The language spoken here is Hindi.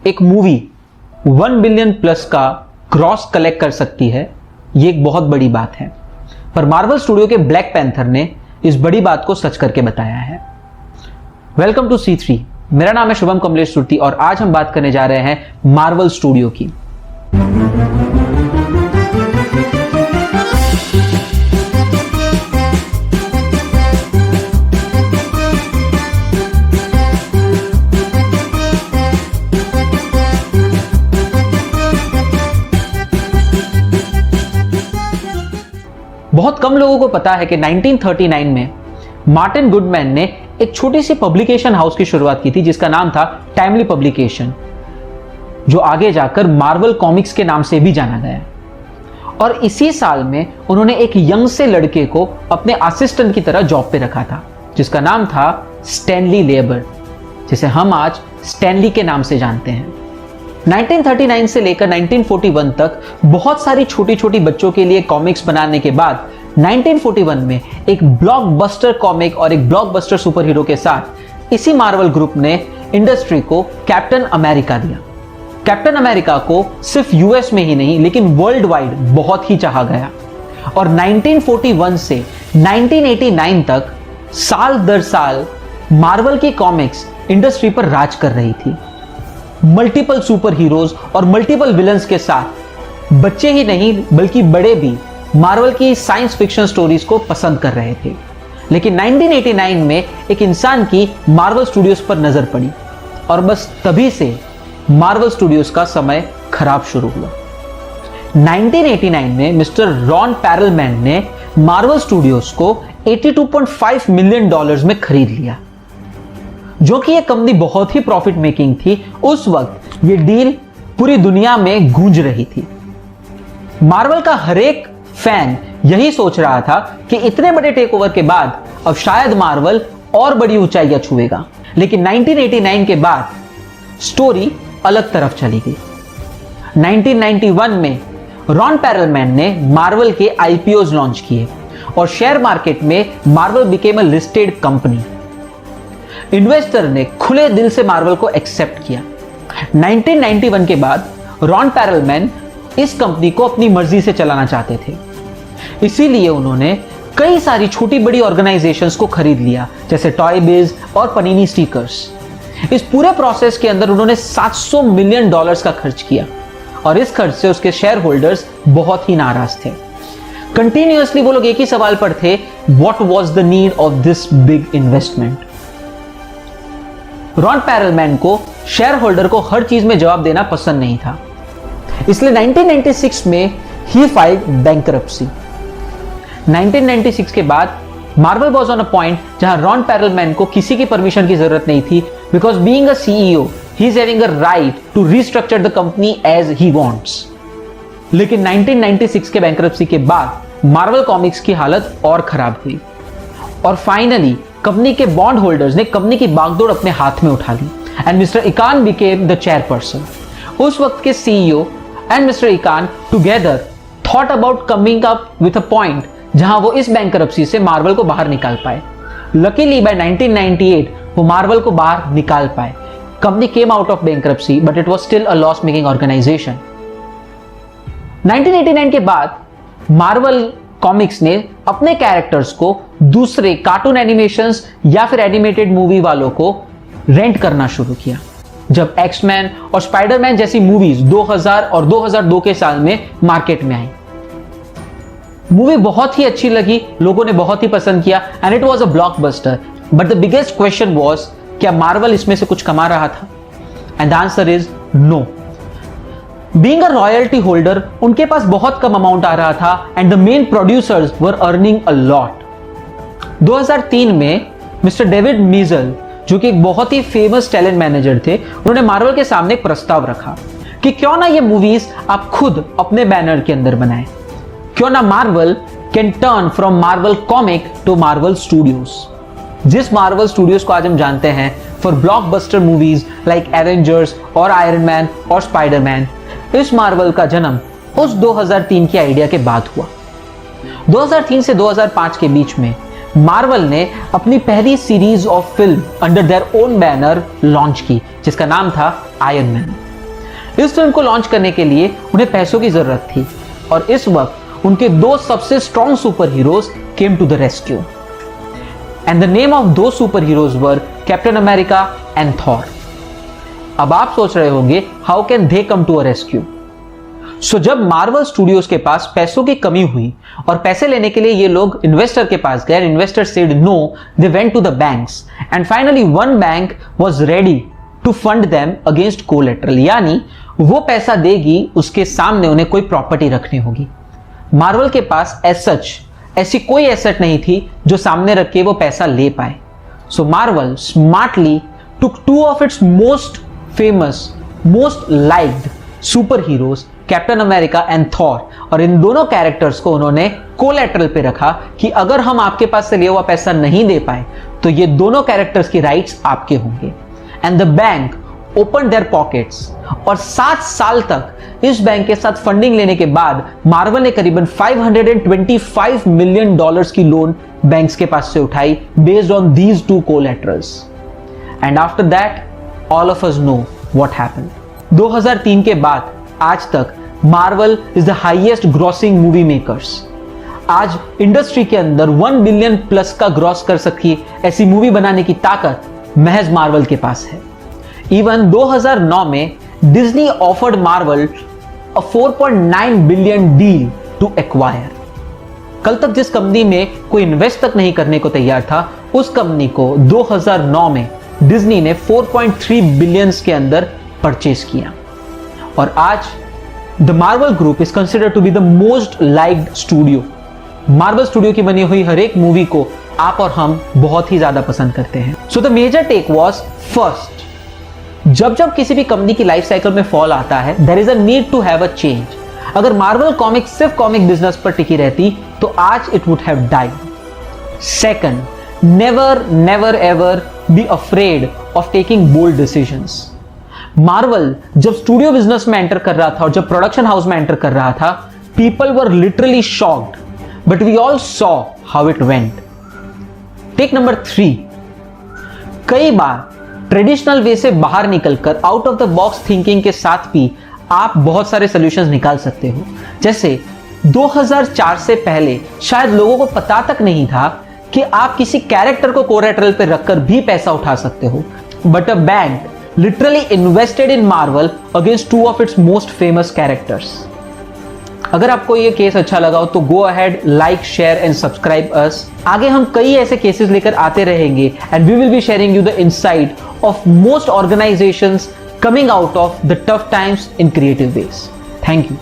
एक मूवी 1 बिलियन प्लस का ग्रॉस कलेक्ट कर सकती है, ये एक बहुत बड़ी बात है। पर मार्वल स्टूडियो के ब्लैक पैंथर ने इस बड़ी बात को सच करके बताया है। वेलकम टू C3, मेरा नाम है शुभम कमलेश सुरती और आज हम बात करने जा रहे हैं मार्वल स्टूडियो की। बहुत कम लोगों को पता है कि 1939 में मार्टिन गुडमैन ने एक छोटी सी पब्लिकेशन हाउस की शुरुआत की थी जिसका नाम था टाइमली पब्लिकेशन, जो आगे जाकर मार्वल कॉमिक्स के नाम से भी जाना गया। और इसी साल में उन्होंने एक यंग से लड़के को अपने असिस्टेंट की तरह जॉब पे रखा था जिसका नाम था स्टैनली लेबर, जिसे हम आज स्टैनली के नाम से जानते हैं। 1939 से लेकर 1941 तक बहुत सारी छोटी छोटी बच्चों के लिए कॉमिक्स बनाने के बाद 1941 में एक ब्लॉकबस्टर कॉमिक और एक ब्लॉकबस्टर सुपर हीरो के साथ इसी मार्वल ग्रुप ने इंडस्ट्री को कैप्टन अमेरिका दिया। कैप्टन अमेरिका को सिर्फ यूएस में ही नहीं लेकिन वर्ल्ड वाइड बहुत ही चाहा गया और 1941 से 1989 तक साल दर साल मार्वल की कॉमिक्स इंडस्ट्री पर राज कर रही थी। मल्टीपल सुपर हीरोज और मल्टीपल विलन्स के साथ बच्चे ही नहीं बल्कि बड़े भी मार्वल की साइंस फिक्शन स्टोरीज को पसंद कर रहे थे। लेकिन 1989 में एक इंसान की मार्वल स्टूडियोज पर नजर पड़ी और बस तभी से मार्वल स्टूडियोज का समय खराब शुरू हुआ। 1989 में मिस्टर रॉन पैरलमैन ने मार्वल स्टूडियोज को $82.5 मिलियन में खरीद लिया, जो कि यह कंपनी बहुत ही प्रॉफिट मेकिंग थी। उस वक्त यह डील पूरी दुनिया में गूंज रही थी। मार्वल का हर एक फैन यही सोच रहा था कि इतने बड़े टेक ओवर के बाद अब शायद मार्वल और बड़ी ऊंचाइयां छुएगा। लेकिन 1989 के बाद स्टोरी अलग तरफ चली गई। 1991 में रॉन पैरलमैन ने मार्वल के आईपीओज लॉन्च किए और शेयर मार्केट में Marvel became a listed company. Investor ने खुले दिल से मार्वल को एक्सेप्ट किया। 1991 के बाद रॉन पैरलमैन इस कंपनी को अपनी मर्जी से चलाना चाहते थे, इसीलिए उन्होंने कई सारी छोटी बड़ी ऑर्गेनाइजेशंस को खरीद लिया जैसे टॉय बिज और पनीनी स्टिकर्स। इस पूरे प्रोसेस के अंदर उन्होंने $700 मिलियन का खर्च किया और इस खर्च से उसके शेयर होल्डर्स बहुत ही नाराज थे। कंटिन्यूअसली वो लोग एक ही सवाल पर थे, what was the need of this big investment. Ron Perelman को शेयर होल्डर को हर चीज में जवाब देना पसंद नहीं था, इसलिए 1996 में ही फाइल्ड बैंकरप्सी। 1996 के बाद Marvel was on a point जहां रॉन पैरलमैन को किसी की परमिशन की जरूरत नहीं थी, because being a CEO he is having a right to restructure the company as he wants. लेकिन 1996 के बैंकरप्सी के बाद मार्वल कॉमिक्स की हालत और खराब हुई और फाइनली कंपनी के बॉन्ड होल्डर्स ने कंपनी की बागडोर अपने हाथ में उठा ली and mister Icahn became the chairperson. उस वक्त के CEO and mister Icahn together thought about coming up with a point जहां वो इस बैंकरप्सी से मार्वल को बाहर निकाल पाए। लकीली बाय 1998 वो मार्वल को बाहर निकाल पाए। Company came out of bankruptcy but it was still a loss making organisation. 1989 के बाद मार्वल कॉमिक्स ने अपने कैरेक्टर्स को दूसरे कार्टून एनिमेशंस या फिर एनिमेटेड मूवी वालों को रेंट करना शुरू किया। जब एक्समैन और स्पाइडरमैन जैसी मूवीज 2000 और 2002 के साल में मार्केट में आई, मूवी बहुत ही अच्छी लगी, लोगों ने बहुत ही पसंद किया and it was a blockbuster. But the biggest question was, क्या मार्वल इसमें से कुछ कमा रहा था? And the answer is no. Being a royalty holder उनके पास बहुत कम अमाउंट आ रहा था and the main producers were earning a lot. 2003 में मिस्टर डेविड मीजल, जो कि एक बहुत ही फेमस टैलेंट मैनेजर थे, उन्होंने मार्वल के सामने एक प्रस्ताव रखा कि क्यों ना ये मूवीज आप खुद अपने बैनर के अंदर बनाएं। क्यों ना Marvel can turn from Marvel comic to Marvel Studios. जिस मार्वल स्टूडियोज को आज हम जानते हैं for blockbuster movies like Avengers और आयरन मैन और स्पाइडरमैन, इस मार्वल का जन्म उस 2003 की आइडिया के बाद हुआ। 2003 से 2005 के बीच में मार्वल ने अपनी पहली series of film under their own banner launch की जिसका नाम था आयरन मैन। इस फिल्म को लॉन्च करने के लिए उन्हें पैसों की जरूरत थी और इस वक्त उनके दो सबसे strong super heroes came to the rescue and the name of दो super heroes were Captain America and Thor. अब आप सोच रहे होंगे how can they come to a rescue. So जब मार्वल स्टूडियोज के पास पैसों की कमी हुई और पैसे लेने के लिए ये लोग इन्वेस्टर के पास गए, investor said no, they went to the banks and finally one bank was ready to fund them against collateral, यानी वो पैसा देगी उसके सामने उन्हें कोई प्रॉपर्टी रखनी होगी। मार्वल के पास ऐसी कोई एसेट नहीं थी जो सामने रख के वो पैसा ले पाए। So Marvel smartly took two of its most famous, most liked super heroes Captain America and Thor, और इन दोनों कैरेक्टर्स को उन्होंने कोलेटरल पे रखा कि अगर हम आपके पास से लिया हुआ पैसा नहीं दे पाए तो ये दोनों कैरेक्टर्स की राइट्स आपके होंगे। And the bank open there pockets और 7 साल तक इस बैंक के साथ फंडिंग लेने के बाद मार्वल ने करीबन $525 मिलियन की लोन बैंक्स के पास से उठाई based on these two collaterals. And after that all of us know what happened. 2003 के बाद आज तक Marvel is the highest grossing movie makers. आज इंडस्ट्री के अंदर 1 बिलियन प्लस का ग्रॉस कर सकी ऐसी मूवी बनाने की ताकत महज मार्वल के पास है। इवन 2009 में Disney offered Marvel a 4.9 billion deal to acquire. कल तक जिस कंपनी में कोई इन्वेस्ट तक नहीं करने को तैयार था, उस कंपनी को 2009 में डिज्नी ने 4.3 बिलियंस के अंदर परचेज किया। और आज the Marvel group is considered to be the most liked studio. Marvel studio की बनी हुई हर एक मूवी को आप और हम बहुत ही ज्यादा पसंद करते हैं। So the major take was first, जब किसी भी कंपनी की लाइफ साइकिल में फॉल आता है, there is a need to have a change. अगर मार्वल कॉमिक्स सिर्फ कॉमिक बिजनेस पर टिकी रहती तो आज it would have died. Second, never ever be afraid of taking bold decisions. Marvel जब स्टूडियो बिजनेस में एंटर कर रहा था और जब प्रोडक्शन हाउस में एंटर कर रहा था, people were literally shocked, but we all saw how it went. Take number 3, कई बार ट्रेडिशनल वे से बाहर निकलकर out of the box thinking के साथ भी आप बहुत सारे सॉल्यूशंस निकाल सकते हो। जैसे 2004 से पहले शायद लोगों को पता तक नहीं था कि आप किसी कैरेक्टर को कोलेटरल पे रखकर भी पैसा उठा सकते हो, but a bank literally invested in Marvel against 2 of its most famous characters. अगर आपको ये केस अच्छा लगा हो तो go ahead, like, share and subscribe us. आगे हम कई ऐसे केसेस लेकर आते रहेंगे and we will be sharing you the insight of most organisations coming out of the tough times in creative ways. Thank you.